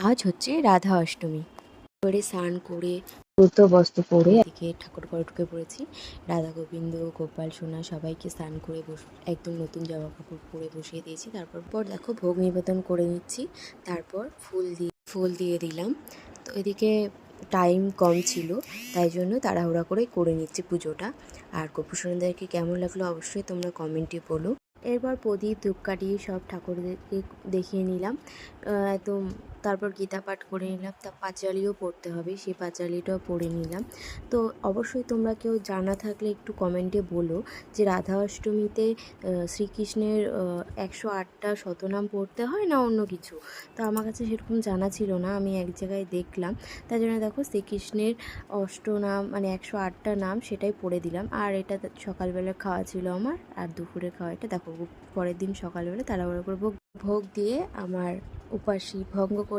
আজ হচ্ছে রাধা অষ্টমী। করে স্নান করে ব্রত বস্ত্র পরে এদিকে ঠাকুর ঘরে ঢুকে পড়েছি। রাধা গোবিন্দ গোপাল সোনা সবাইকে স্নান করে একদম নতুন জামা কাপড় পরে বসিয়ে দিয়েছি। তারপর দেখো ভোগ নিবেদন করে নিচ্ছি। তারপর ফুল দিয়ে দিলাম। তো এদিকে টাইম কম ছিল, তাই জন্য তাড়াহুড়া করে নিচ্ছি পুজোটা। আর গোপু সোনাদেরকে কেমন লাগলো অবশ্যই তোমরা কমেন্টে বলো। এরপর প্রদীপ ধূপকাঠি সব ঠাকুরদেরকে দেখিয়ে নিলাম একদম। তারপর গীতা পাঠ করে নিলাম। তা পাঁচালিও পড়তে হবে, সেই পাঁচালিটাও পড়ে নিলাম। তো অবশ্যই তোমরা কেউ জানা থাকলে একটু কমেন্টে বলো যে রাধা অষ্টমীতে শ্রীকৃষ্ণের 108টা শতনাম পড়তে হয় না অন্য কিছু। তো আমার কাছে সেরকম জানা ছিল না, আমি এক জায়গায় দেখলাম। তাই জন্য দেখো শ্রীকৃষ্ণের অষ্টনাম মানে 108টা নাম সেটাই পড়ে দিলাম। আর এটা সকালবেলা খাওয়া ছিল আমার, আর দুপুরে খাওয়া এটা দেখো পরের দিন সকালবেলা তাড়াহুড়ো করে ভোগ দিয়ে আমার উপাসী ভঙ্গ করে